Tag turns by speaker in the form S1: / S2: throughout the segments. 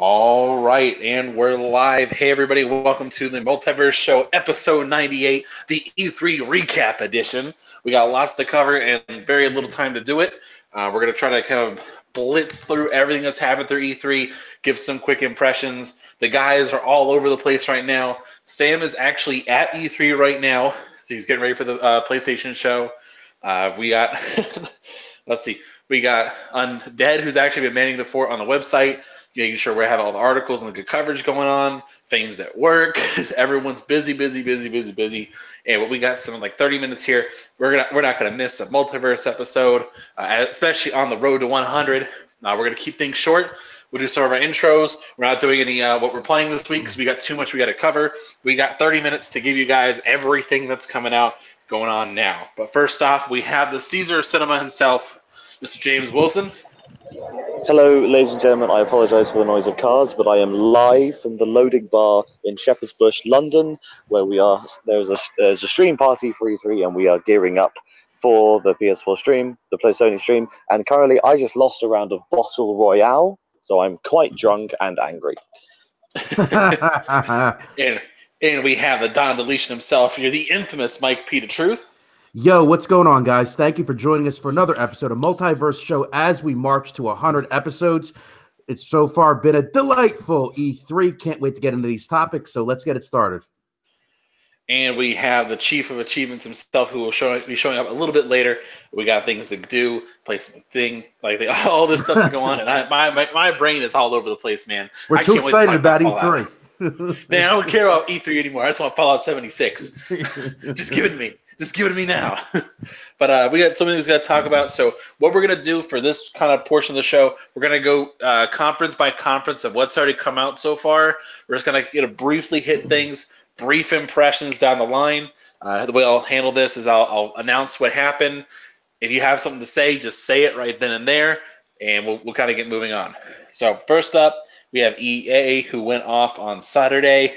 S1: All right, and we're live. Hey, everybody, welcome to the Multiverse Show, episode 98, the E3 recap edition. We got lots to cover and very little time to do it. We're going to try to kind of blitz through everything that's happened through E3, give some quick impressions. The guys are all over the place right now. Sam is actually at E3 right now, so he's getting ready for the PlayStation show. We got, let's see, we got Undead, who's actually been manning the fort on the website, making sure we have all the articles and the good coverage going on. Fame's at work. Everyone's busy. And we got some like 30 minutes here. We're not gonna miss a multiverse episode, especially on the road to 100. We're gonna keep things short. We'll do some of our intros. We're not doing any what we're playing this week because we got too much we got to cover. We got 30 minutes to give you guys everything that's coming out going on now. But first off, we have the Caesar of Cinema himself, Mr. James Wilson.
S2: Hello, ladies and gentlemen. I apologise for the noise of cars, but I am live from the loading bar in Shepherd's Bush, London, where we are. There's a stream party for E3, and we are gearing up for the PS4 stream, the PlayStation stream. And currently, I just lost a round of Bottle Royale, so I'm quite drunk and angry.
S1: and we have the Don Deletion himself. You're the infamous Mike P. The Truth.
S3: Yo, what's going on, guys? Thank you for joining us for another episode of Multiverse Show as we march to 100 episodes. It's so far been a delightful E3. Can't wait to get into these topics, so let's get it started.
S1: And we have the Chief of Achievements himself, who will be showing up a little bit later. We got things to do, places to thing, all this stuff to go on, and my brain is all over the place, man.
S3: We're too excited about E3.
S1: Man, I don't care about E3 anymore. I just want Fallout 76. Just give it to me. Just give it to me now. But we got something we've got to talk about. So what we're going to do for this kind of portion of the show, we're going to go conference by conference of what's already come out so far. We're just going to briefly hit things, brief impressions down the line. The way I'll handle this is I'll announce what happened. If you have something to say, just say it right then and there, and we'll kind of get moving on. So first up, we have EA, who went off on Saturday.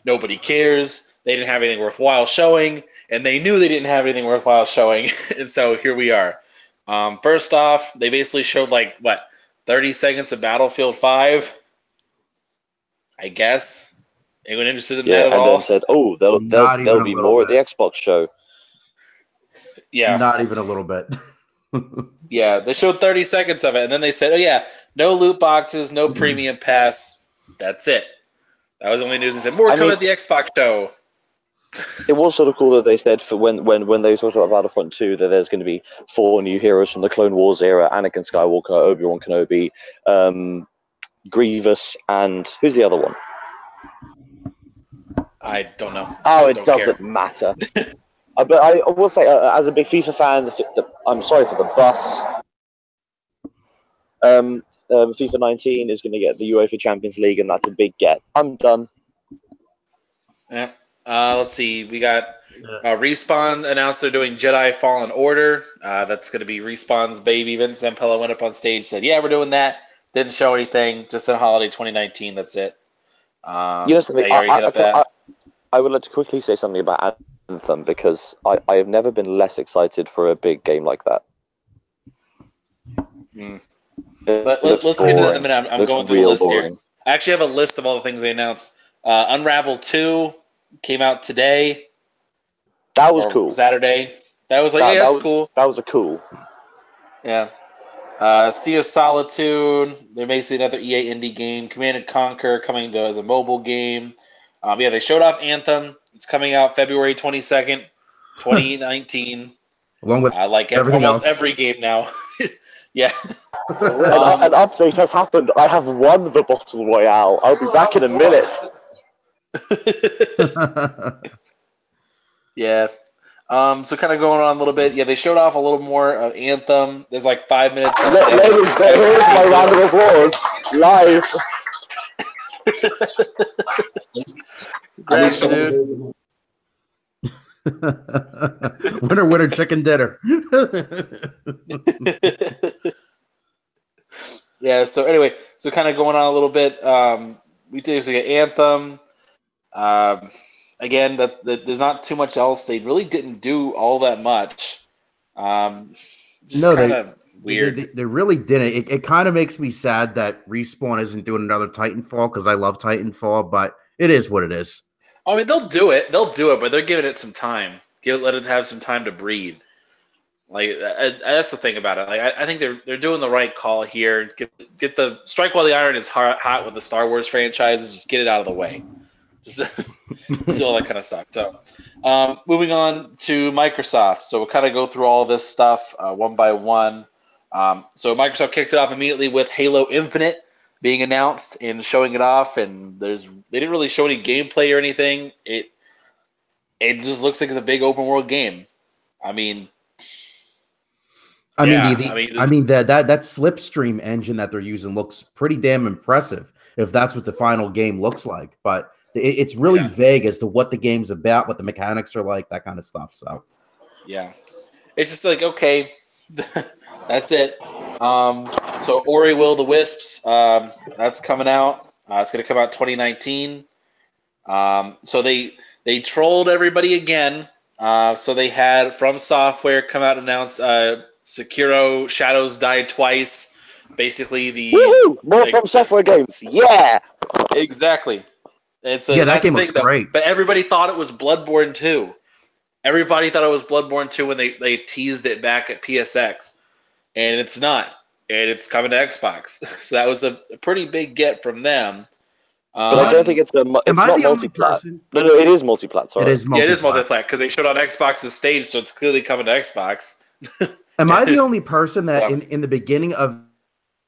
S1: Nobody cares. They didn't have anything worthwhile showing, and they knew they didn't have anything worthwhile showing. And so here we are. First off, they basically showed 30 seconds of Battlefield 5, I guess. Anyone interested in that at all?
S2: Yeah, and then said, there'll be more at the Xbox show.
S1: Yeah.
S3: Not even a little bit.
S1: Yeah, they showed 30 seconds of it, and then they said, no loot boxes, no premium pass. That's it. That was the only news. They said, more coming at the Xbox show.
S2: It was sort of cool that they said for when they talked about Battlefront 2 that there's going to be 4 new heroes from the Clone Wars era: Anakin Skywalker, Obi-Wan Kenobi, Grievous, and who's the other one?
S1: I don't know.
S2: Oh, it doesn't matter. But I will say, as a big FIFA fan, I'm sorry for the bus. FIFA 19 is going to get the UEFA Champions League, and that's a big get. I'm done.
S1: Yeah. Let's see. We got Respawn announced they're doing Jedi Fallen Order. That's going to be Respawn's baby. Vince Zampella went up on stage, said, "Yeah, we're doing that." Didn't show anything. Just in holiday 2019. That's it.
S2: You know something? I would like to quickly say something about Anthem, because I have never been less excited for a big game like that.
S1: But let's get to that in a minute. I'm going through the list here. I actually have a list of all the things they announced. Unravel 2 came out today.
S2: That was cool.
S1: Saturday. That was that's cool.
S2: That was cool.
S1: Yeah. Sea of Solitude. They're basically another EA indie game. Command & Conquer coming to as a mobile game. They showed off Anthem. It's coming out February 22nd, 2019.
S3: Along with
S1: almost every game now. Yeah.
S2: An update has happened. I have won the Bottle Royale. I'll be back in a minute.
S1: Yeah. So kind of going on a little bit. Yeah, they showed off a little more of Anthem. There's 5 minutes.
S2: Ladies, here's my round of applause. Live.
S1: Congrats, dude.
S3: Winner, chicken dinner.
S1: Yeah, so anyway, kind of going on a little bit. We did get Anthem. Again, that there's not too much else. They really didn't do all that much. just kind of
S3: they,
S1: weird.
S3: they really didn't. It kind of makes me sad that Respawn isn't doing another Titanfall because I love Titanfall, but it is what it is.
S1: I mean, they'll do it. They'll do it, but they're giving it some time. Let it have some time to breathe. Like that's the thing about it. Like I think they're doing the right call here. Get the strike while the iron is hot with the Star Wars franchises. Just get it out of the way. Just do all that kind of stuff. So, moving on to Microsoft. So we'll kind of go through all this stuff one by one. So Microsoft kicked it off immediately with Halo Infinite being announced and showing it off. And they didn't really show any gameplay or anything. It just looks like it's a big open world game. I mean,
S3: I mean that Slipstream engine that they're using looks pretty damn impressive. If that's what the final game looks like, but it's really vague as to what the game's about, what the mechanics are like, that kind of stuff. So,
S1: yeah, it's just like okay, that's it. So Ori Will the Wisps, that's coming out. It's going to come out 2019. So they trolled everybody again. So they had From Software come out and announce Sekiro Shadows Die Twice. Basically,
S2: more From Software games. Yeah,
S1: exactly. And so
S3: that game looks great.
S1: But everybody thought it was Bloodborne 2. Everybody thought it was Bloodborne 2 when they teased it back at PSX, and it's not. And it's coming to Xbox. So that was a pretty big get from them.
S2: But I don't think it's not multi-plat. No, it is multi-plat. Sorry,
S3: it is
S1: multi-plat because they showed on Xbox's stage, so it's clearly coming to Xbox.
S3: Am I the only person that in the beginning of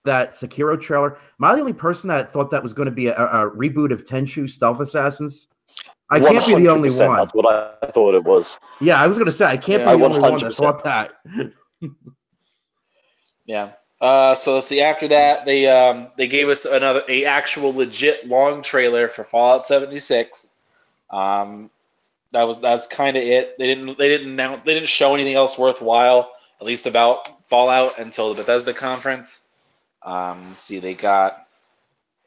S3: that Sekiro trailer, am I the only person that thought that was going to be a reboot of Tenchu Stealth Assassins? I can't be the only one.
S2: That's what I thought it was.
S3: Yeah, I was going to say I can't be the only one that thought that.
S1: Yeah. So let's see. After that, they gave us a actual legit long trailer for Fallout 76. That's kind of it. They didn't show anything else worthwhile, at least about Fallout, until the Bethesda conference. Let's see. They got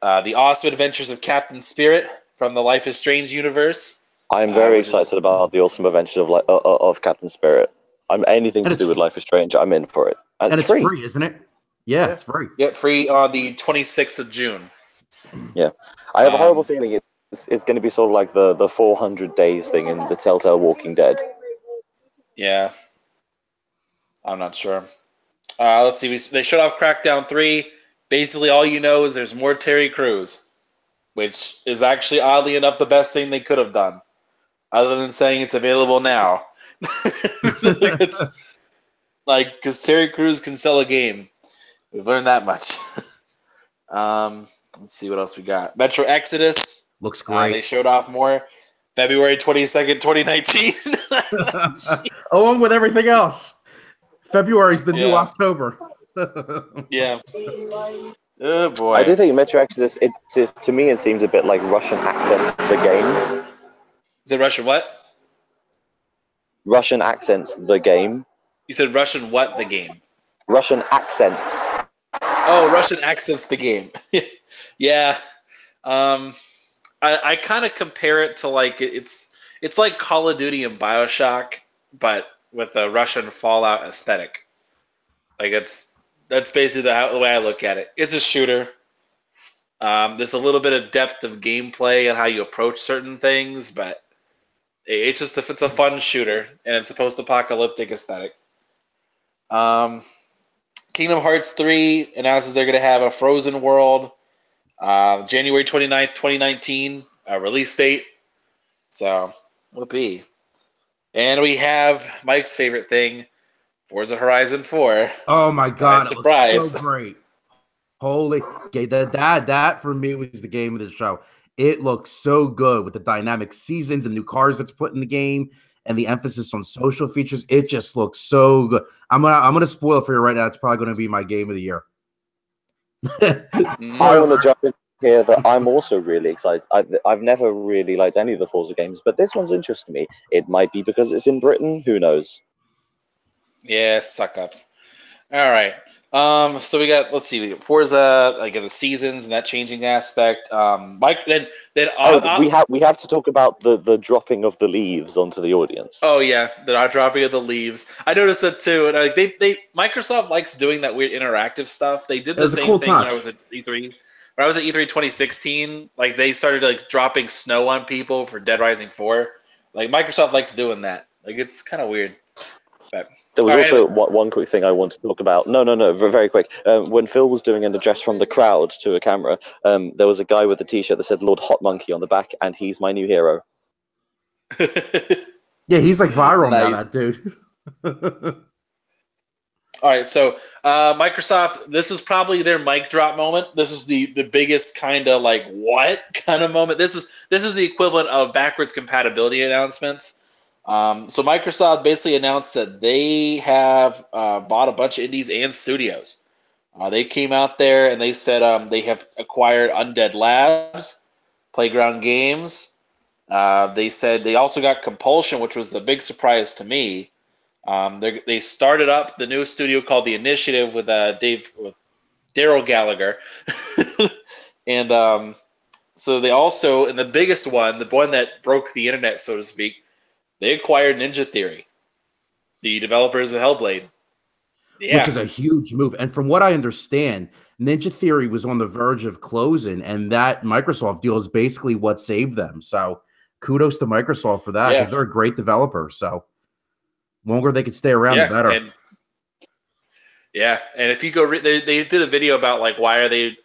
S1: the Awesome Adventures of Captain Spirit from the Life is Strange universe.
S2: I'm very excited about the Awesome Adventures of Captain Spirit. I'm anything to do with Life is Strange. I'm in for it, and it's free,
S3: isn't it? Yeah, it's free.
S1: Get free on the 26th of June.
S2: Yeah, I have a horrible feeling it's going to be sort of like the 400 days thing in the Telltale Walking Dead.
S1: Yeah, I'm not sure. Let's see. They showed off Crackdown 3. Basically, all you know is there's more Terry Crews, which is actually oddly enough the best thing they could have done, other than saying it's available now. It's like because Terry Crews can sell a game. We've learned that much. Let's see what else we got. Metro Exodus.
S3: Looks great.
S1: They showed off more. February 22nd, 2019.
S3: Along with everything else. February's the new October.
S1: Yeah. Oh, boy.
S2: I do think Metro Exodus, to me, it seems a bit like Russian accents the game.
S1: Is it Russian what?
S2: Russian accents the game.
S1: You said Russian what the game?
S2: Russian accents.
S1: Oh, Russian accents the game. Yeah. I kind of compare it to like it's like Call of Duty and BioShock, but with a Russian Fallout aesthetic. Like that's basically the way I look at it. It's a shooter. There's a little bit of depth of gameplay and how you approach certain things, but it's just if it's a fun shooter and it's a post-apocalyptic aesthetic. Kingdom Hearts 3 announces they're going to have a Frozen World, January 29th, 2019, release date. So, whoopee. And we have Mike's favorite thing, Forza Horizon 4.
S3: Oh my God.
S1: Surprise.
S3: So great. Holy, that for me was the game of the show. It looks so good with the dynamic seasons and new cars that's put in the game. And the emphasis on social features, it just looks so good. I'm gonna spoil it for you right now. It's probably gonna be my game of the year.
S2: I want to jump in here that I'm also really excited. I've never really liked any of the Forza games, but this one's interesting me. It might be because it's in Britain. Who knows?
S1: Yeah, suck ups. All right. So we got, let's see, we got Forza, like the seasons and that changing aspect. Mike, then
S2: we have to talk about the dropping of the leaves onto the audience.
S1: oh yeah, the dropping of the leaves. I noticed that too, and like they Microsoft likes doing that weird interactive stuff. They did the same
S3: cool
S1: thing when
S3: touch.
S1: I was at E3. When I was at E3 2016, like they started like dropping snow on people for Dead Rising 4. Like Microsoft likes doing that. Like it's kind of weird. But,
S2: There was
S1: all right,
S2: also
S1: anyway.
S2: one quick thing I want to talk about. No, very quick. When Phil was doing an address from the crowd to a camera, there was a guy with a T-shirt that said "Lord Hot Monkey" on the back, and he's my new hero.
S3: Yeah, he's like viral now,
S1: Nice.
S3: that dude.
S1: All right, so Microsoft, this is probably their mic drop moment. This is the biggest kind of like what kind of moment. This is the equivalent of backwards compatibility announcements. So Microsoft basically announced that they have bought a bunch of indies and studios. They came out there and they said they have acquired Undead Labs, Playground Games. They said they also got Compulsion, which was the big surprise to me. They started up the new studio called The Initiative with Daryl Gallagher, and so they also, and the biggest one, the one that broke the internet, so to speak, they acquired Ninja Theory, the developers of Hellblade. Yeah.
S3: Which is a huge move. And from what I understand, Ninja Theory was on the verge of closing, and that Microsoft deal is basically what saved them. So kudos to Microsoft for that, because they're a great developer. So longer they could stay around, the better.
S1: And if you go, they did a video about why are they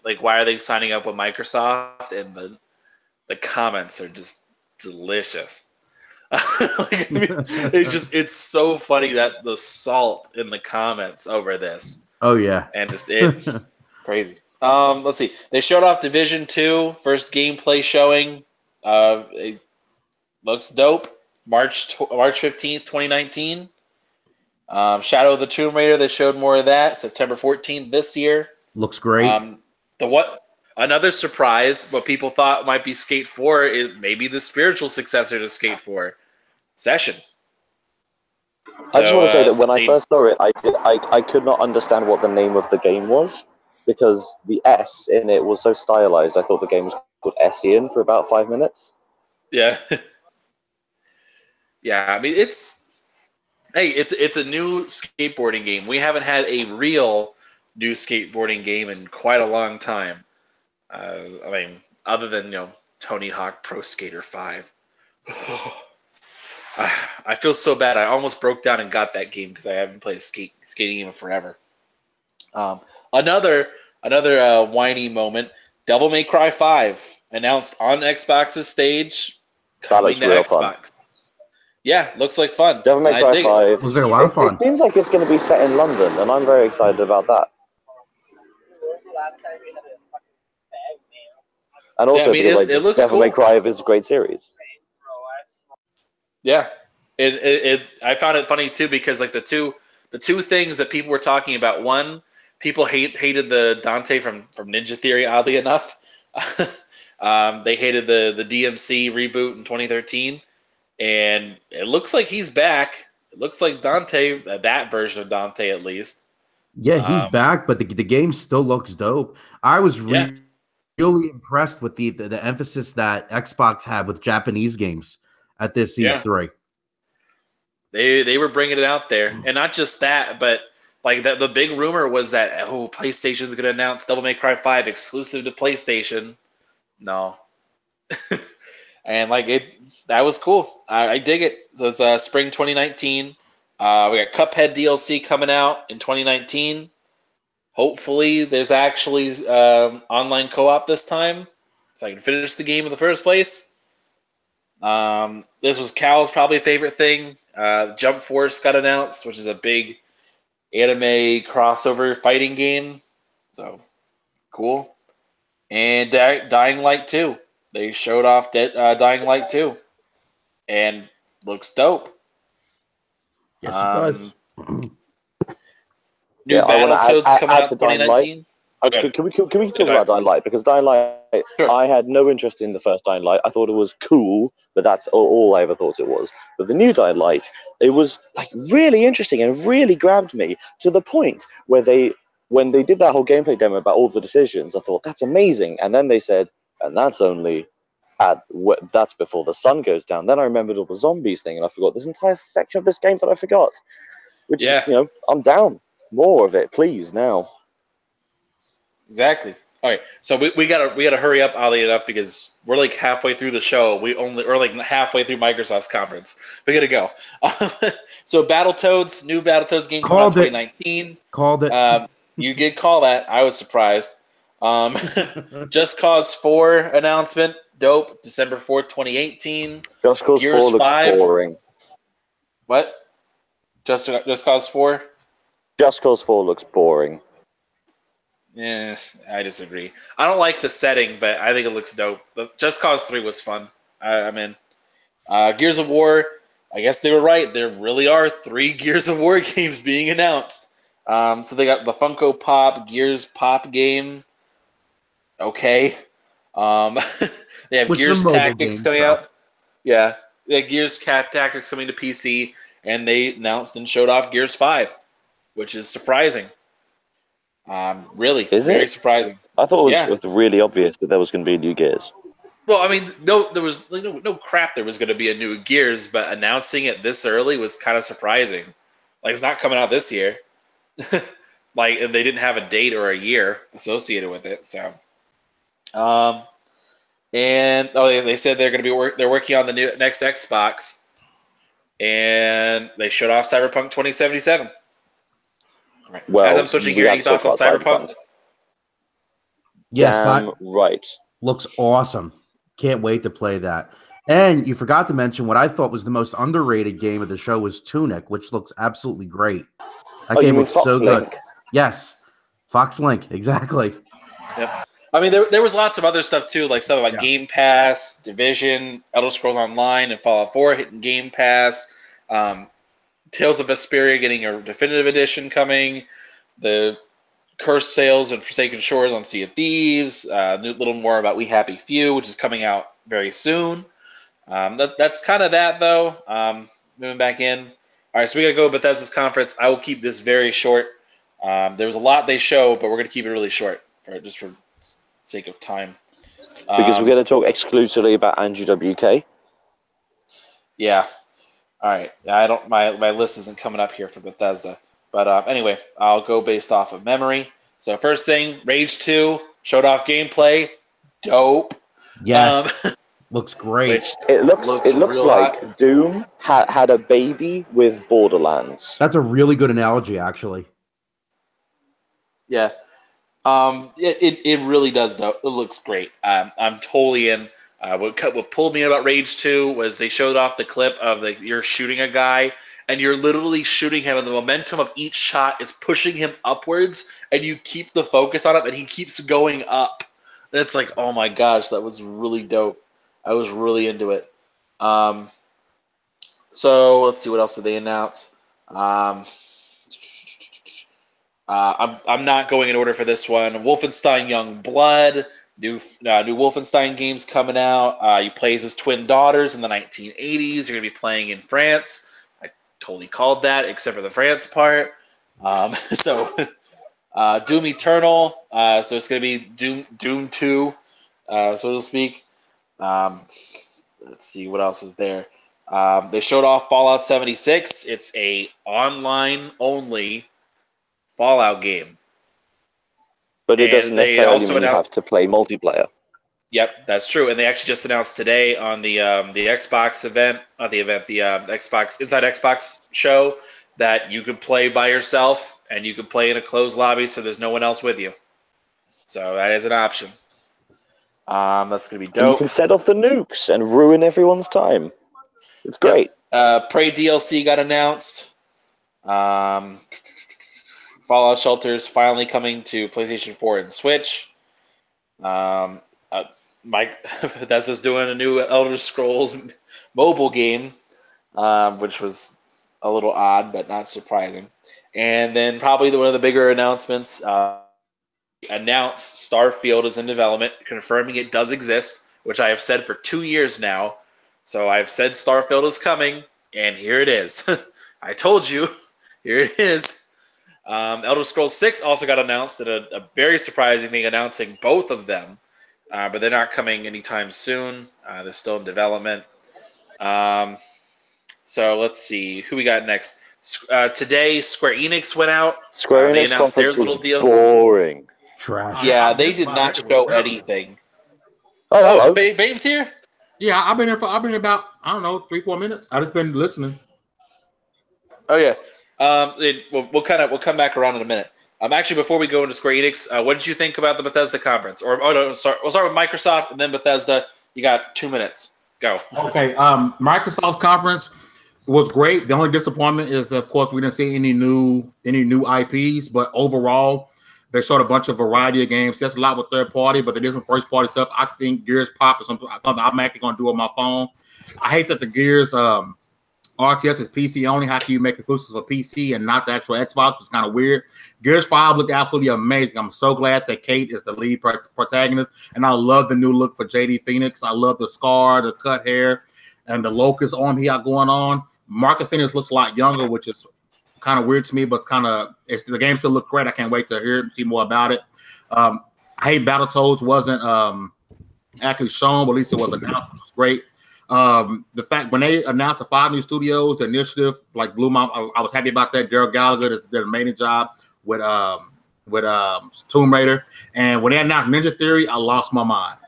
S1: signing up with Microsoft, and the comments are just delicious. It's so funny that the salt in the comments over this.
S3: Oh yeah,
S1: and just crazy. Let's see. They showed off Division 2 first gameplay showing. It looks dope. March 15th, 2019. Shadow of the Tomb Raider. They showed more of that. September 14th this year.
S3: Looks great.
S1: Another surprise, what people thought might be Skate 4 is maybe the spiritual successor to Skate 4, Session.
S2: I just want to say that when I first saw it, I could not understand what the name of the game was, because the S in it was so stylized. I thought the game was called Essian for about 5 minutes.
S1: Yeah. Yeah, I mean, it's a new skateboarding game. We haven't had a real new skateboarding game in quite a long time. I mean, other than Tony Hawk Pro Skater 5. I feel so bad. I almost broke down and got that game because I haven't played a skating game in forever. Another whiny moment. Devil May Cry 5 announced on Xbox's stage.
S2: That looks real fun.
S1: Yeah, looks like fun.
S2: Devil May Cry 5
S3: looks like a lot of fun.
S2: It seems like it's going to be set in London, and I'm very excited about that. And also, it looks Devil May Cry is a great series.
S1: Yeah, I found it funny too because the two things that people were talking about. One, people hated the Dante from Ninja Theory. Oddly enough, they hated the DMC reboot in 2013, and it looks like he's back. It looks like Dante, that version of Dante at least.
S3: Yeah, he's back, but the game still looks dope. I was really impressed with the emphasis that Xbox had with Japanese games at this E3.
S1: They were bringing it out there, and not just that, but the big rumor was that PlayStation is going to announce Devil May Cry 5 exclusive to PlayStation. No, and that was cool. I dig it. So it's spring 2019. We got Cuphead DLC coming out in 2019. Hopefully, there's actually online co-op this time, so I can finish the game in the first place. This was Cal's probably favorite thing. Jump Force got announced, which is a big anime crossover fighting game. So, cool. And Dying Light 2. They showed off Dying Light 2. And looks dope.
S3: Yes, it does.
S1: New Battletoads coming out in 2019.
S2: Okay,
S1: Good.
S2: can we talk
S1: Good.
S2: about Dying Light? Because Dying Light,
S1: Sure.
S2: I had no interest in the first Dying Light. I thought it was cool, but that's all I ever thought it was. But the new Dying Light, it was like really interesting and really grabbed me to the point where when they did that whole gameplay demo about all the decisions, I thought that's amazing. And then they said, and that's only that's before the sun goes down. Then I remembered all the zombies thing, and I forgot this entire section of this game that I forgot. Which
S1: Yeah.
S2: I'm down. More of it, please now.
S1: Exactly. All right, so we gotta hurry up, oddly enough, because we're like halfway through the show. We're like halfway through Microsoft's conference. We gotta go. So Battletoads, new Battletoads game coming out
S3: Called it.
S1: 2019.
S3: Called it.
S1: You did call that. I was surprised. Just Cause 4 announcement. Dope. December 4th, 2018.
S2: Just Cause
S1: Gears
S2: 4 looks
S1: 5.
S2: boring.
S1: What? Just Cause 4?
S2: Just Cause 4 looks boring.
S1: Yeah, I disagree. I don't like the setting, but I think it looks dope. Just Cause 3 was fun. I'm in. Gears of War, I guess they were right. There really are 3 Gears of War games being announced. So they got the Funko Pop Gears Pop game. Okay. They have
S3: Which is
S1: Gears
S3: a mobile
S1: Tactics
S3: game,
S1: coming
S3: so.
S1: out. Yeah. They have Gears Tactics coming to PC, and they announced and showed off Gears 5, which is surprising. Really,
S2: Is
S1: very
S2: it?
S1: surprising.
S2: I thought
S1: Yeah.
S2: it was really obvious that there was going to be a new Gears.
S1: Well, I mean, there was no crap. There was going to be a new Gears, but announcing it this early was kind of surprising. Like, it's not coming out this year. Like, and they didn't have a date or a year associated with it. So, and they said they're going to be they're working on the next Xbox, and they showed off Cyberpunk 2077. Right.
S2: Well,
S1: as I'm switching
S2: we
S1: here,
S2: have
S1: any
S2: to talk
S1: thoughts on
S2: about
S1: Cyberpunk?
S3: Yes,
S2: Damn right.
S3: looks awesome. Can't wait to play that. And you forgot to mention what I thought was the most underrated game of the show was Tunic, which looks absolutely great. That game looks so good. Yes, Fox Link, exactly.
S1: Yep. I mean, there was lots of other stuff too, like stuff like Game Pass, Division, Elder Scrolls Online, and Fallout 4 hitting Game Pass. Tales of Vesperia getting a definitive edition coming. The Cursed Sails and Forsaken Shores on Sea of Thieves. A little more about We Happy Few, which is coming out very soon. That's kind of that, though. Moving back in. All right, so we got to go to Bethesda's conference. I will keep this very short. There was a lot they show, but we're going to keep it really short just for sake of time.
S2: Because we're going to talk exclusively about Andrew WK.
S1: Yeah. All right. I don't. My list isn't coming up here for Bethesda. But anyway, I'll go based off of memory. So first thing, Rage 2 showed off gameplay. Dope.
S3: Yes. Looks great.
S2: It looks like
S1: hot.
S2: Doom had a baby with Borderlands.
S3: That's a really good analogy, actually.
S1: Yeah. It really does. It looks great. I'm totally in. What pulled me in about Rage 2 was they showed off the clip of you're shooting a guy and you're literally shooting him, and the momentum of each shot is pushing him upwards, and you keep the focus on him, and he keeps going up. And it's like, oh my gosh, that was really dope. I was really into it. So let's see, what else did they announce? I'm not going in order for this one. Wolfenstein Young Blood. New Wolfenstein games coming out. You play as his twin daughters in the 1980s. You're going to be playing in France. I totally called that, except for the France part. So Doom Eternal. So it's going to be Doom 2, so to speak. Let's see, what else is there? They showed off Fallout 76. It's a online-only Fallout game.
S2: But it doesn't necessarily mean you have to play multiplayer.
S1: Yep, that's true. And they actually just announced today on the Xbox event, not the event, the Xbox Inside Xbox show, that you could play by yourself and you could play in a closed lobby, so there's no one else with you. So that is an option. That's gonna be dope.
S2: And you can set off the nukes and ruin everyone's time. It's great.
S1: Yep. Prey DLC got announced. Fallout Shelter's finally coming to PlayStation 4 and Switch. Bethesda's doing a new Elder Scrolls mobile game, which was a little odd, but not surprising. And then probably one of the bigger announcements, announced Starfield is in development, confirming it does exist, which I have said for 2 years now. So I've said Starfield is coming, and here it is. I told you. Here it is. Elder Scrolls 6 also got announced, and a very surprising thing, announcing both of them. But they're not coming anytime soon. They're still in development. So let's see. Who we got next? Today, Square Enix went out.
S2: Square Enix
S1: they announced their little deal.
S2: Boring.
S3: Trash.
S1: Yeah, they did not show anything.
S2: Oh, hello.
S1: Babe's here?
S4: Yeah, I've been here about, I don't know, 3-4 minutes. I just been listening.
S1: Oh yeah. We'll come back around in a minute. Actually, before we go into Square Enix, what did you think about the Bethesda conference? We'll start with Microsoft and then Bethesda. You got 2 minutes. Go.
S4: Okay. Microsoft's conference was great. The only disappointment is, of course, we didn't see any new IPs, but overall, they showed a bunch of variety of games. That's a lot with third party, but there is some first party stuff. I think Gears Pop is something I'm actually going to do on my phone. I hate that the Gears RTS is PC only. How can you make exclusives for PC and not the actual Xbox? It's kind of weird. Gears 5 looked absolutely amazing. I'm so glad that Kate is the lead protagonist, and I love the new look for JD Phoenix. I love the scar, the cut hair, and the locust arm he got going on. Marcus Phoenix looks a lot younger, which is kind of weird to me, but the game still look great. I can't wait to hear and see more about it. I hate Battletoads wasn't actually shown, but at least it was announced, which was great. The fact when they announced the 5 new studios, the initiative blew my. I was happy about that. Daryl Gallagher did an amazing job with Tomb Raider, and when they announced Ninja Theory, I lost my mind.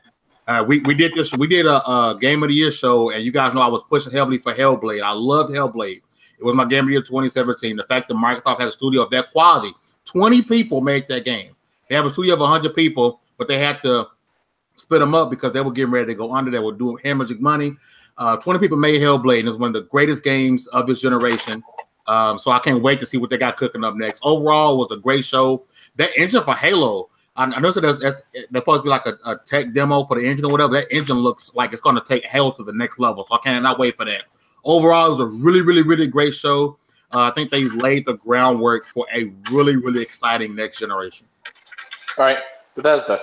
S4: We did this. We did a Game of the Year show, and you guys know I was pushing heavily for Hellblade. I loved Hellblade. It was my Game of the Year 2017. The fact that Microsoft has a studio of that quality, 20 people made that game. They have a studio of 100 people, but they had to split them up because they were getting ready to go under. They were doing hemorrhaging money. 20 people made Hellblade, and it's one of the greatest games of this generation. So I can't wait to see what they got cooking up next. Overall, it was a great show. That engine for Halo, I know that's supposed to be like a tech demo for the engine or whatever. That engine looks like it's going to take Halo to the next level. So I cannot wait for that. Overall, it was a really, really, really great show. I think they laid the groundwork for a really, really exciting next generation.
S1: All right, Bethesda.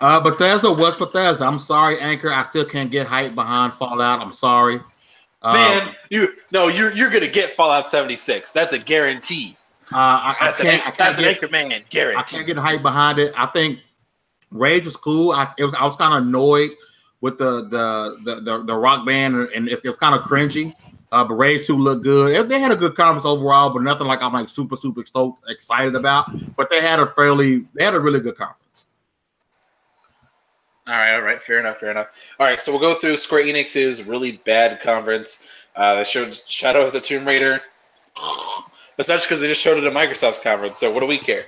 S4: Bethesda was Bethesda. I'm sorry, Anchor. I still can't get hype behind Fallout. I'm sorry.
S1: Man, you're gonna get Fallout 76. That's a guarantee. That's an Anchor man guarantee.
S4: I can't get hype behind it. I think Rage was cool. I was kind of annoyed with the rock band, and it's kind of cringy. But Rage 2 looked good. They had a good conference overall, but nothing like I'm super excited about. But they had a really good conference.
S1: All right, fair enough. All right, so we'll go through Square Enix's really bad conference. They showed Shadow of the Tomb Raider, especially because they just showed it at Microsoft's conference. So what do we care?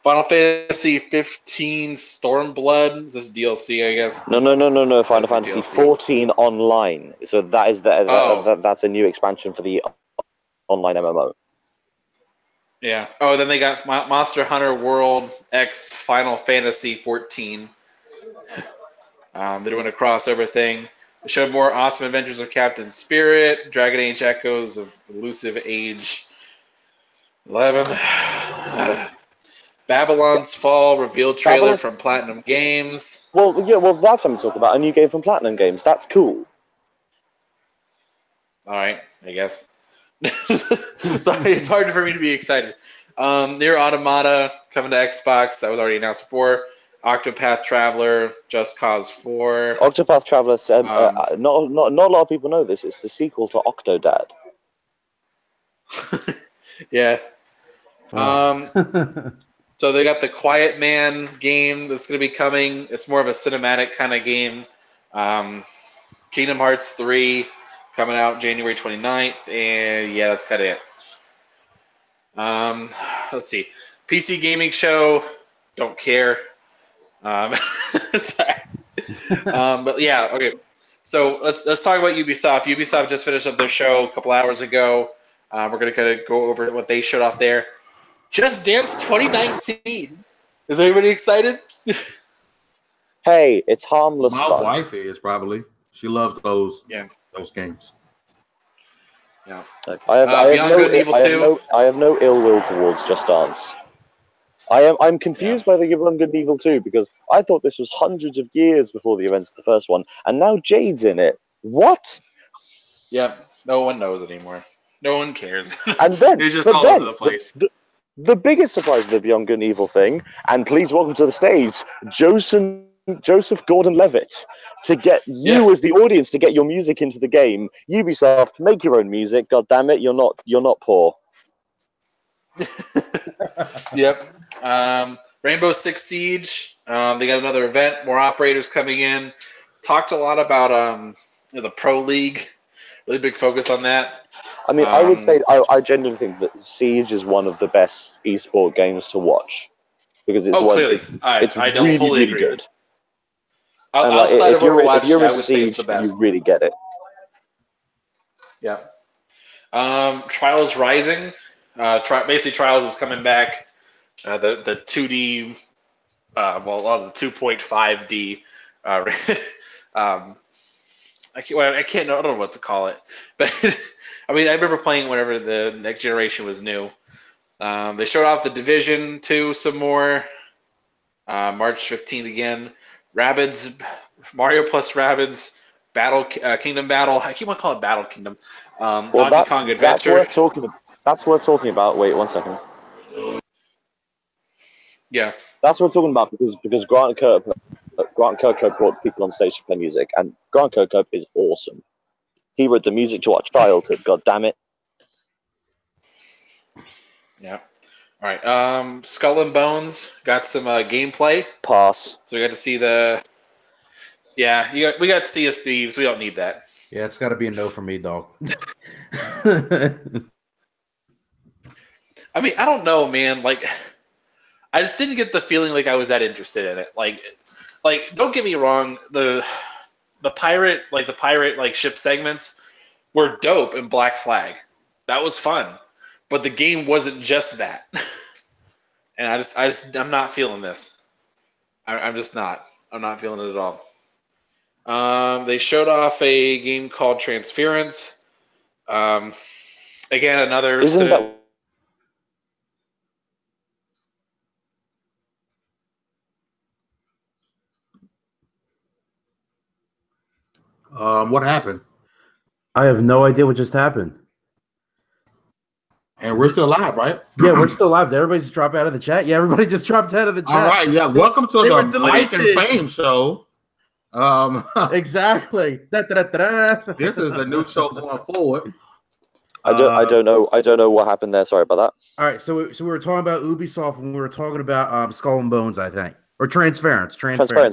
S1: Final Fantasy 15 Stormblood. Is this DLC, I guess?
S2: No. Final Fantasy 14 online. So that is that's a new expansion for the online MMO.
S1: Yeah. Oh, then they got Monster Hunter World X Final Fantasy 14. They're doing a crossover thing. They showed more Awesome Adventures of Captain Spirit, Dragon Age Echoes of Elusive Age 11. Babylon's Fall reveal trailer from Platinum Games.
S2: Well, that's something to talk about. A new game from Platinum Games. That's cool.
S1: All right, I guess. Sorry, it's hard for me to be excited. Nier Automata coming to Xbox. That was already announced before. Octopath Traveler, Just Cause 4.
S2: Octopath Traveler said, not a lot of people know this. It's the sequel to Octodad.
S1: Yeah. So they got the Quiet Man game that's going to be coming. It's more of a cinematic kind of game. Kingdom Hearts 3 coming out January 29th. And yeah, that's kind of it. Let's see. PC Gaming Show. Don't care. Sorry. But yeah, okay. So let's talk about Ubisoft. Ubisoft just finished up their show a couple hours ago. We're gonna kind of go over what they showed off there. Just Dance 2019. Is anybody excited?
S2: Hey, it's harmless.
S4: My
S2: fun.
S4: wife is probably. She loves those games.
S1: Yeah.
S2: I have no ill will towards Just Dance. I'm confused by the Beyond Good and Evil 2 because I thought this was hundreds of years before the events of the first one, and now Jade's in it. What?
S1: Yep. No one knows anymore. No one cares.
S2: And then
S1: it's just all over the place.
S2: The biggest surprise of the Beyond Good and Evil thing, and please welcome to the stage, Joseph Gordon-Levitt, to get you as the audience to get your music into the game. Ubisoft, make your own music. God damn it, you're not poor.
S1: Yep. Rainbow Six Siege. They got another event. More operators coming in. Talked a lot about the Pro League. Really big focus on that.
S2: I mean, I would say I genuinely think that Siege is one of the best esport games to watch because it's
S1: I don't fully agree.
S2: Good.
S1: Outside of Overwatch, I would say it's the
S2: Siege,
S1: best.
S2: You really get it.
S1: Yeah. Trials Rising. Basically, Trials is coming back. The 2D, the 2.5D. I don't know what to call it, but I mean, I remember playing whenever the next generation was new. They showed off the Division 2 some more. March 15th again. Rabbids, Mario plus Rabbids, Kingdom Battle. I keep on calling it Battle Kingdom. Donkey Kong Adventure.
S2: That's worth talking about. Wait 1 second.
S1: Yeah.
S2: That's what we're talking about because Grant Kirkhope brought people on stage to play music, and Grant Kirkhope is awesome. He wrote the music to our childhood. God damn it!
S1: Yeah. All right. Skull and Bones got some gameplay.
S2: Pass.
S1: So we got to see the. Yeah, we got to see as thieves. We don't need that.
S3: Yeah, it's got to be a no for me, dog.
S1: I mean, I don't know, man. Like, I just didn't get the feeling like I was that interested in it. Like, don't get me wrong. The pirate ship segments were dope in Black Flag. That was fun, but the game wasn't just that. And I'm not feeling this. I'm just not. I'm not feeling it at all. They showed off a game called Transference. Again, another.
S2: Isn't that?
S4: What happened?
S3: I have no idea what just happened.
S4: And we're still live, right?
S3: Yeah, we're still live. Did everybody just drop out of the chat? Yeah, everybody just dropped out of the chat.
S4: All right, yeah. Welcome to the Mike and Fame show.
S3: Exactly.
S4: This is a new show going forward.
S2: I don't know what happened there. Sorry about that.
S3: All right, so we were talking about Ubisoft when we were talking about Skull and Bones, I think, or Transference,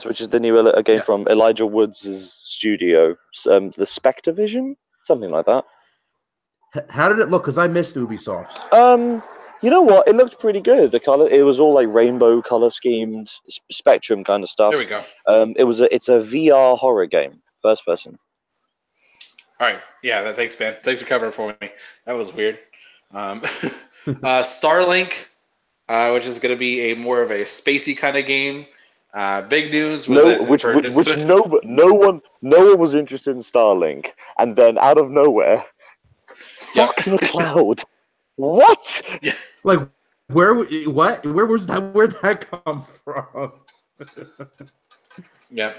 S2: which is the new game from Elijah Woods' studio, the Spectre Vision, something like that.
S3: How did it look? Because I missed Ubisoft's.
S2: You know what? It looked pretty good. The color, it was all like rainbow color schemed, Spectrum kind of stuff.
S1: There we go.
S2: It's a VR horror game, first person.
S1: All right. Yeah. Thanks, man. Thanks for covering for me. That was weird. Starlink, which is going to be more of a spacey kind of game. Big news was
S2: no one was interested in Starlink, and then out of nowhere, Fox McCloud. What?
S1: Yeah.
S3: Like where was that? Where'd that come from?
S1: Yeah.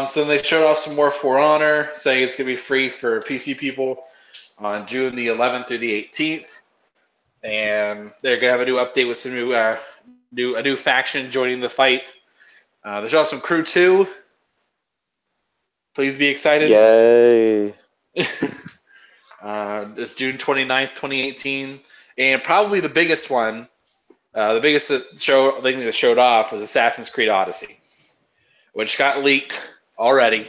S1: So they showed off some more For Honor, saying it's gonna be free for PC people on June the 11th through the 18th, and they're gonna have a new update with some a new faction joining the fight. They showed off some Crew 2. Please be excited.
S2: Yay.
S1: It's June 29th, 2018. And probably the biggest one, the biggest thing that showed off was Assassin's Creed Odyssey, which got leaked already.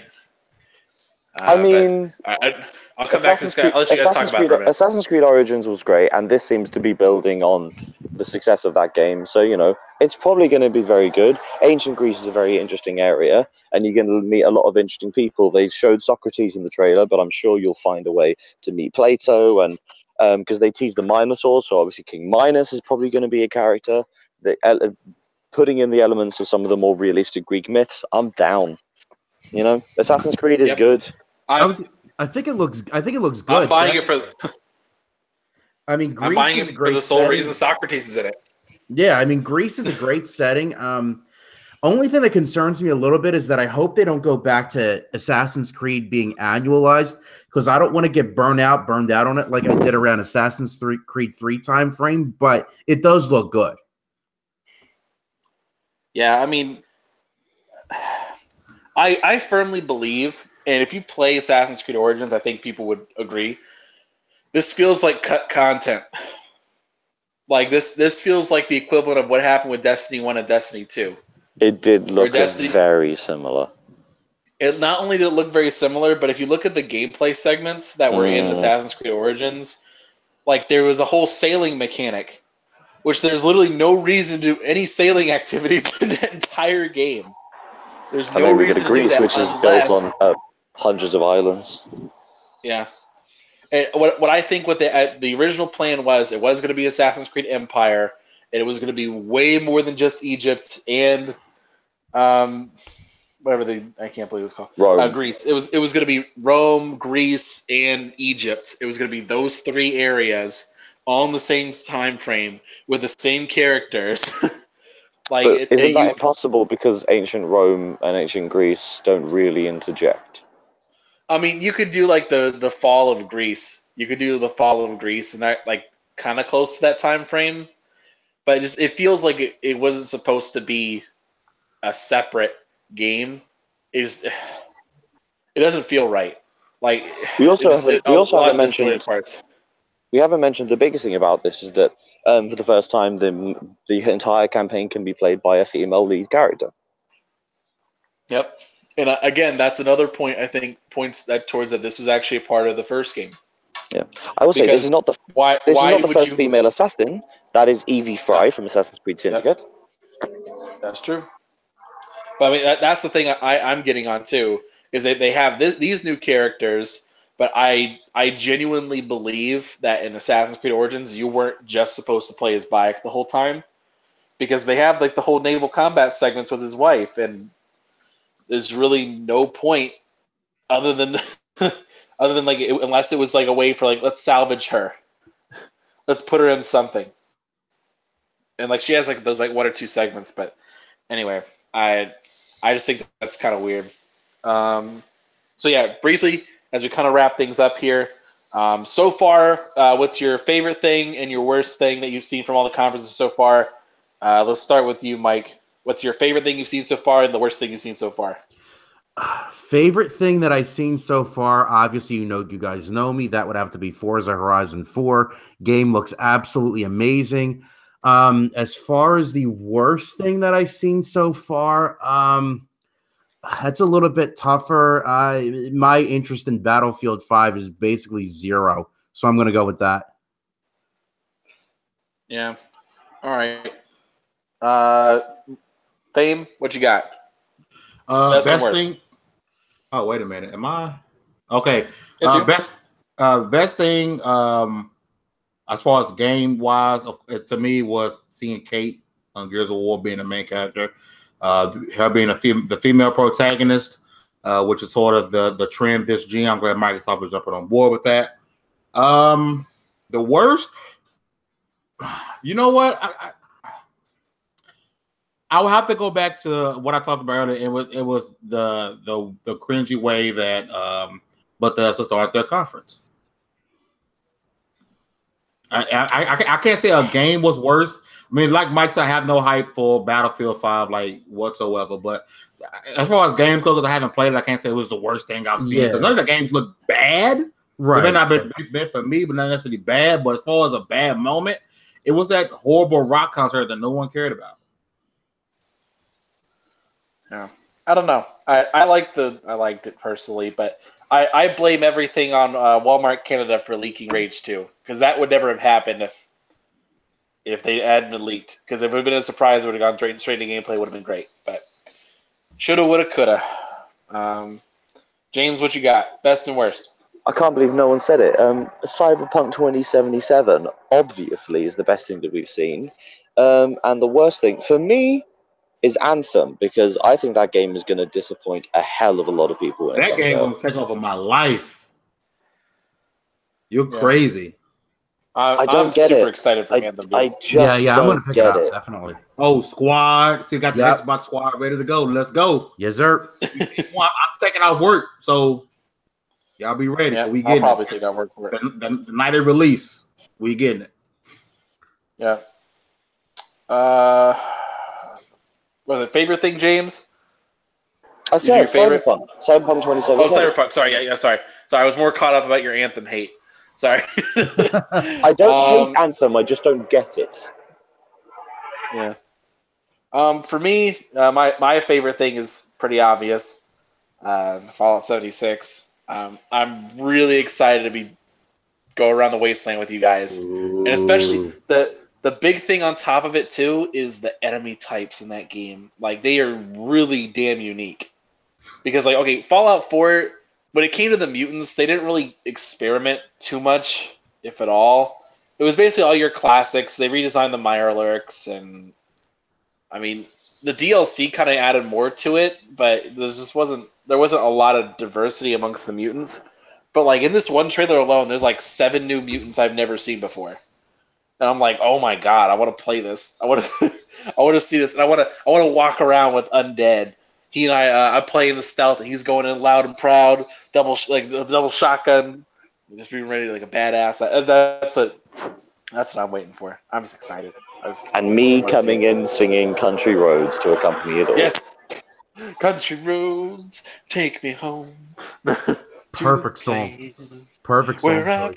S2: I mean,
S1: I'll come back to this guy. I'll let you guys talk about it for a minute.
S2: Assassin's Creed Origins was great, and this seems to be building on the success of that game. So, it's probably going to be very good. Ancient Greece is a very interesting area, and you're going to meet a lot of interesting people. They showed Socrates in the trailer, but I'm sure you'll find a way to meet Plato, and because they teased the Minotaur, so obviously King Minos is probably going to be a character. Putting in the elements of some of the more realistic Greek myths, I'm down. Assassin's Creed is good.
S3: I think it looks good.
S1: I'm buying it for.
S3: I mean,
S1: I'm buying it for the sole reason Socrates is in it.
S3: Yeah, I mean, Greece is a great setting. Only thing that concerns me a little bit is that I hope they don't go back to Assassin's Creed being annualized, because I don't want to get burned out on it like I did around Creed 3 time frame, but it does look good.
S1: Yeah, I mean, I firmly believe, and if you play Assassin's Creed Origins, I think people would agree, this feels like cut content. Like this feels like the equivalent of what happened with Destiny 1 and Destiny 2.
S2: It did look very similar.
S1: It not only did it look very similar, but if you look at the gameplay segments that were in Assassin's Creed Origins, like there was a whole sailing mechanic, which there's literally no reason to do any sailing activities in the entire game. There's no reason to do that
S2: which is built on hundreds of islands.
S1: Yeah. And what I think what the original plan was, it was going to be Assassin's Creed Empire, and it was going to be way more than just Egypt and I can't believe it was called
S2: Rome.
S1: Greece. It was going to be Rome, Greece, and Egypt. It was going to be those three areas all in the same time frame with the same characters.
S2: Isn't that impossible because ancient Rome and ancient Greece don't really interject?
S1: I mean, you could do like the fall of Greece. You could do the fall of Greece, and that like kind of close to that time frame. But it feels like it wasn't supposed to be a separate game. It doesn't feel right. Like
S2: we haven't mentioned
S1: parts.
S2: We haven't mentioned the biggest thing about this is that for the first time the entire campaign can be played by a female lead character.
S1: Yep. And again, that's another point I think points that towards that this was actually a part of the first game.
S2: Yeah, I will say this is not the first female assassin. That is Evie Fry from Assassin's Creed Syndicate.
S1: Yep. That's true. But I mean, that's the thing I'm getting on too, is that they have these new characters, but I genuinely believe that in Assassin's Creed Origins you weren't just supposed to play as Bayek the whole time, because they have like the whole naval combat segments with his wife, and there's really no point other than like unless it was like a way for like, let's salvage her, let's put her in something, and like she has like those like one or two segments. But anyway, I just think that's kind of weird. So yeah, briefly as we kind of wrap things up here, so far, what's your favorite thing and your worst thing that you've seen from all the conferences so far? Let's start with you, Mike. What's your favorite thing you've seen so far and the worst thing you've seen so far?
S3: Favorite thing that I've seen so far, obviously, you guys know me. That would have to be Forza Horizon 4. Game looks absolutely amazing. As far as the worst thing that I've seen so far, that's a little bit tougher. My interest in Battlefield 5 is basically zero, so I'm going to go with that.
S1: Yeah. All right. Fame, what you got?
S4: Best thing. Oh, wait a minute. Am I okay? Best thing. As far as game wise, to me was seeing Kate on Gears of War being the main character. Her being the female protagonist, which is sort of the trend this gen. I'm glad Microsoft is jumping on board with that. The worst. You know what? I will have to go back to what I talked about earlier. It was the cringy way that Bethesda started their conference. I can't say a game was worse. I mean, like Mike said, I have no hype for Battlefield 5 like whatsoever. But as far as games go, because I haven't played it, I can't say it was the worst thing I've seen. Because none of the games look bad. Right. They may not be bad for me, but not necessarily bad. But as far as a bad moment, it was that horrible rock concert that no one cared about.
S1: Yeah, I don't know. I liked it personally, but I blame everything on Walmart Canada for leaking Rage 2, because that would never have happened if they hadn't leaked. Because if it would have been a surprise, it would have gone straight to gameplay. Would have been great, but shoulda, woulda, coulda. James, what you got? Best and worst.
S2: I can't believe no one said it. Cyberpunk 2077 obviously is the best thing that we've seen, and the worst thing for me is Anthem, because I think that game is going to disappoint a hell of a lot of people.
S4: That game going to take over my life. You're crazy.
S1: I'm super excited for Anthem.
S2: I just
S3: I'm gonna pick it up,
S2: it.
S3: definitely.
S4: Oh, squad! So you got the Xbox squad ready to go. Let's go.
S3: Yes, sir.
S4: I'm taking out work, so y'all be ready.
S1: Yeah,
S4: we
S1: I'll
S4: getting
S1: probably
S4: it.
S1: take out work for it.
S4: The night of release, we getting it.
S1: Yeah. Was it favorite thing, James?
S2: I said
S1: your favorite?
S2: Cyberpunk 2077.
S1: Oh, Cyberpunk. Sorry, yeah, sorry. I was more caught up about your Anthem hate. Sorry.
S2: I don't hate Anthem. I just don't get it.
S1: Yeah. For me, my favorite thing is pretty obvious. Fallout 76. I'm really excited to go around the wasteland with you guys, and especially the big thing on top of it too is the enemy types in that game. Like, they are really damn unique. Because, like, okay, Fallout 4, when it came to the mutants, they didn't really experiment too much, if at all. It was basically all your classics. They redesigned the Mirelurks, and I mean, the DLC kind of added more to it, but there wasn't a lot of diversity amongst the mutants. But, like, in this one trailer alone, there's like 7 new mutants I've never seen before. And I'm like, oh my god, I want to play this. I want to see this, and I want to walk around with undead. He and I play in the stealth, and he's going in loud and proud, double shotgun, just being ready like a badass. That's what I'm waiting for. I'm just excited.
S2: And me coming in singing "Country Roads" to accompany it all.
S1: Yes, country roads take me home.
S3: Perfect song. Perfect song.
S1: Where I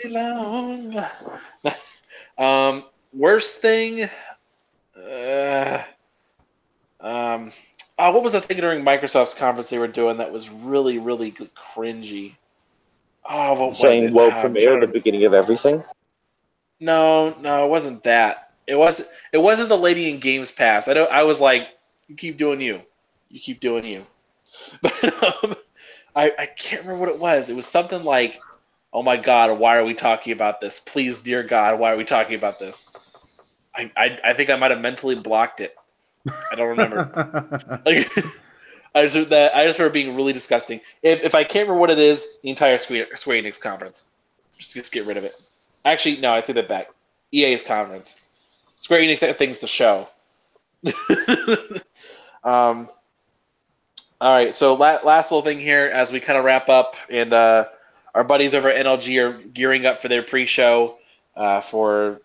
S1: belong. Worst thing. What was the thing during Microsoft's conference they were doing that was really, really cringy? Oh, what was it?
S2: Saying world premiere at the beginning of everything.
S1: No, it wasn't that. It wasn't the lady in Games Pass. I was like, you keep doing you. You keep doing you. But I can't remember what it was. It was something like, oh my god, why are we talking about this? Please, dear God, why are we talking about this? I think I might have mentally blocked it. I don't remember. Like, I just remember being really disgusting. If I can't remember what it is, the entire Square Enix conference. Just get rid of it. Actually, no, I take that back. EA's conference. Square Enix had things to show. All right, so last little thing here as we kind of wrap up, and our buddies over at NLG are gearing up for their pre-show for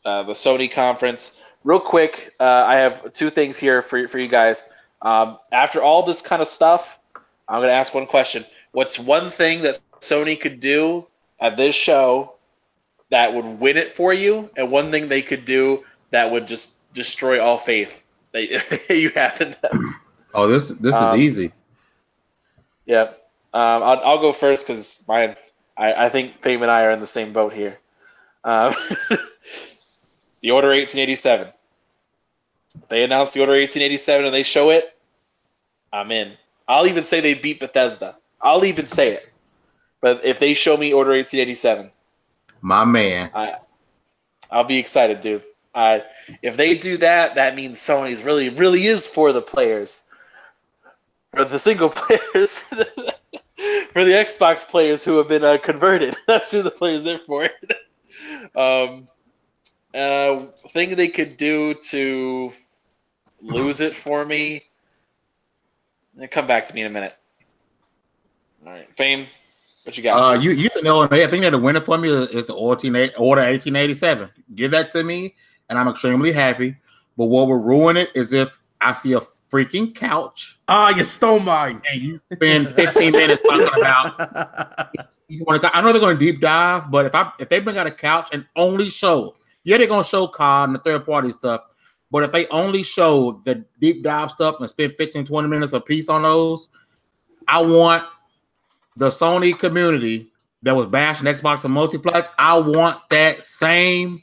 S1: the Sony conference. Real quick, I have 2 things here for you guys. After all this kind of stuff, I'm going to ask one question. What's one thing that Sony could do at this show that would win it for you, and one thing they could do that would just destroy all faith that you have in them?
S4: Oh, this is easy.
S1: Yeah. I'll go first because I think Fame and I are in the same boat here. The Order 1887. They announced the Order 1887 and they show it. I'm in. I'll even say they beat Bethesda. I'll even say it. But if they show me Order 1887,
S4: my man,
S1: I'll be excited, dude. If they do that, that means Sony's really is for the players, for the single players, for the Xbox players who have been converted. That's who the players there for. Thing they could do to lose it for me. Come back to me in a minute. All right, Fame, what you got?
S4: You know, I think that the winner for me is the Order 1887. Give that to me, and I'm extremely happy. But what will ruin it is if I see a freaking couch.
S3: You stole mine.
S4: And you spend 15 minutes talking about. I know they're going to deep dive, but if they bring out a couch and only show, they're going to show COD and the third party stuff. But if they only show the deep dive stuff and spend 15, 20 minutes a piece on those, I want the Sony community that was bashing Xbox and Multiplex, I want that same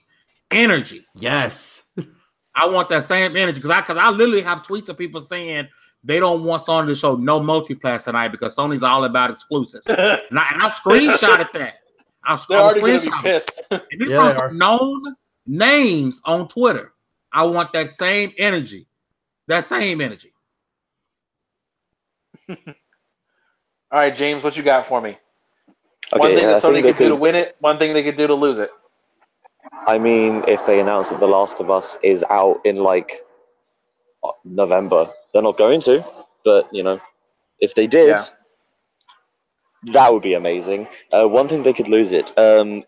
S4: energy.
S3: Yes.
S4: I want that same energy because I literally have tweets of people saying they don't want Sony to show no Multiplex tonight because Sony's all about exclusives. and I screenshotted that.
S1: They're already going to be pissed.
S4: And these are known names on Twitter. I want that same energy. That same energy.
S1: All right, James, what you got for me?
S2: Okay,
S1: one thing that Sony could do to win it, one thing they could do to lose it.
S2: I mean, if they announce that The Last of Us is out in like November, they're not going to, but if they did,
S1: Yeah.
S2: that would be amazing. One thing they could lose it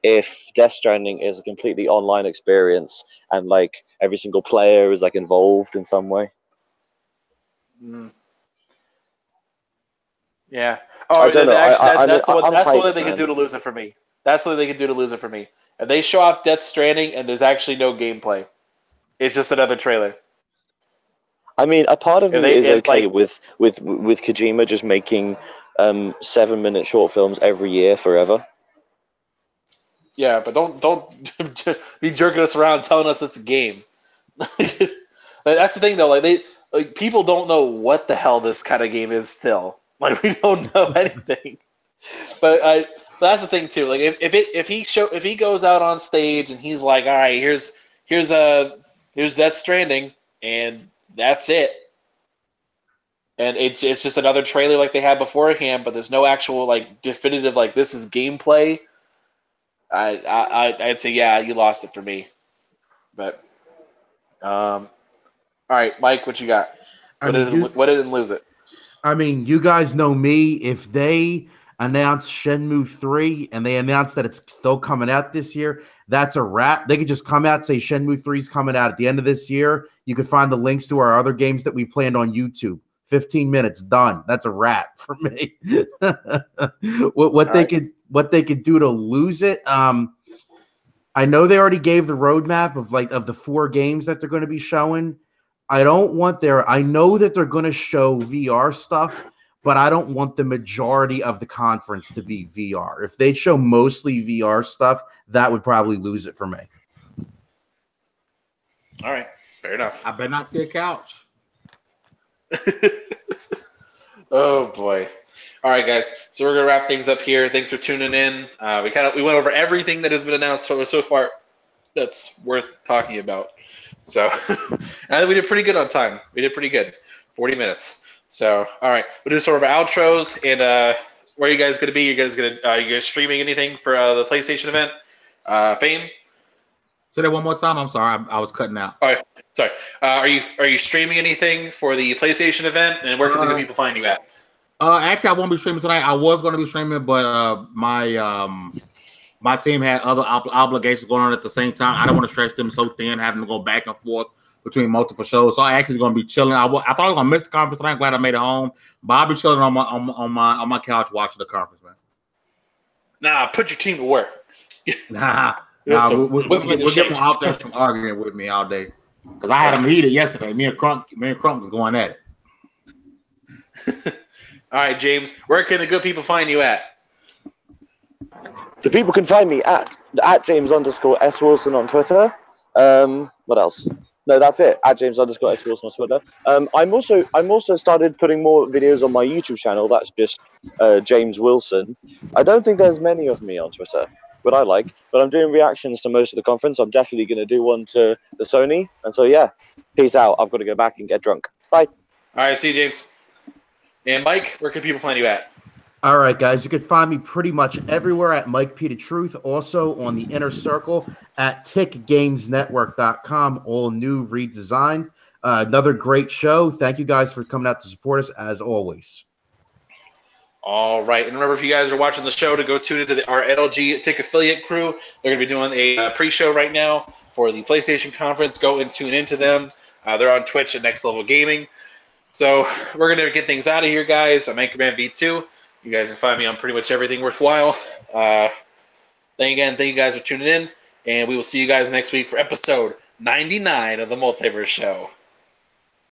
S2: if Death Stranding is a completely online experience and like every single player is like involved in some way.
S1: Mm. Yeah.
S2: I
S1: Oh,
S2: don't know.
S1: that's the one.
S2: I'm
S1: That's the one
S2: hyped,
S1: they could
S2: man.
S1: do to lose it for me. That's what they could do to lose it for me. If they show off Death Stranding and there's actually no gameplay, it's just another trailer.
S2: I mean, a part of
S1: If
S2: me
S1: they
S2: is okay
S1: like,
S2: with Kojima just making 7-minute short films every year forever.
S1: yeah, but don't be jerking us around telling us it's a game. That's the thing, though. Like people don't know what the hell this kind of game is still. Like we don't know anything. But that's the thing too. Like if he goes out on stage and he's like, all right, here's Death Stranding, and that's it. And it's just another trailer like they had beforehand, but there's no actual like definitive like this is gameplay. I'd say yeah, you lost it for me. But all right, Mike, what you got? What didn't lose it?
S3: I mean, you guys know me. If they announce Shenmue 3 and they announce that it's still coming out this year, that's a wrap. They could just come out and say Shenmue 3 is coming out at the end of this year. You can find the links to our other games that we planned on YouTube. 15 minutes, done. That's a wrap for me. what they could do to lose it. I know they already gave the roadmap of the 4 games that they're going to be showing. I know that they're going to show VR stuff, but I don't want the majority of the conference to be VR. If they show mostly VR stuff, that would probably lose it for me.
S1: All right, fair enough.
S4: I better not see a couch.
S1: Oh boy. All right, guys. So we're gonna wrap things up here. Thanks for tuning in. We went over everything that has been announced so far that's worth talking about. So and we did pretty good on time. We did pretty good. 40 minutes. So all right, we'll do sort of our outros and where are you guys gonna be? You guys streaming anything for the PlayStation event? Fame?
S4: Say that one more time. I'm sorry, I was cutting out.
S1: All right, sorry. Are you streaming anything for the PlayStation event? And where can the people find you at?
S4: Actually, I won't be streaming tonight. I was going to be streaming, but my team had other obligations going on at the same time. I don't want to stretch them so thin, having to go back and forth between multiple shows. So I actually going to be chilling. I thought I was going to miss the conference tonight. I'm glad I made it home. But I'll be chilling on my couch watching the conference, man.
S1: Nah, put your team to work.
S4: We'll get them out there from arguing with me all day because I had them heated yesterday. Me and Crunk was going at it.
S1: All right, James, where can the good people find you at?
S2: The people can find me at James_S Wilson on Twitter. What else? No, that's it. At James_S Wilson on Twitter. I'm also started putting more videos on my YouTube channel. That's just James Wilson. I don't think there's many of me on Twitter, but I'm doing reactions to most of the conference. I'm definitely going to do one to the Sony. And so yeah, peace out. I've got to go back and get drunk. Bye.
S1: All right, see you, James. And Mike, where can people find you at?
S3: All right, guys, you can find me pretty much everywhere at Mike P. The Truth. Also on the Inner Circle at tickgamesnetwork.com, all new, redesigned. Another great show. Thank you guys for coming out to support us as always.
S1: All right. And remember, if you guys are watching the show, to go tune into our NLG Tick affiliate crew. They're going to be doing a pre-show right now for the PlayStation conference. Go and tune into them. They're on Twitch at Next Level Gaming. So we're going to get things out of here, guys. I'm Anchorman V2. You guys can find me on pretty much everything worthwhile. Thank you guys for tuning in, and we will see you guys next week for episode 99 of the Multiverse Show.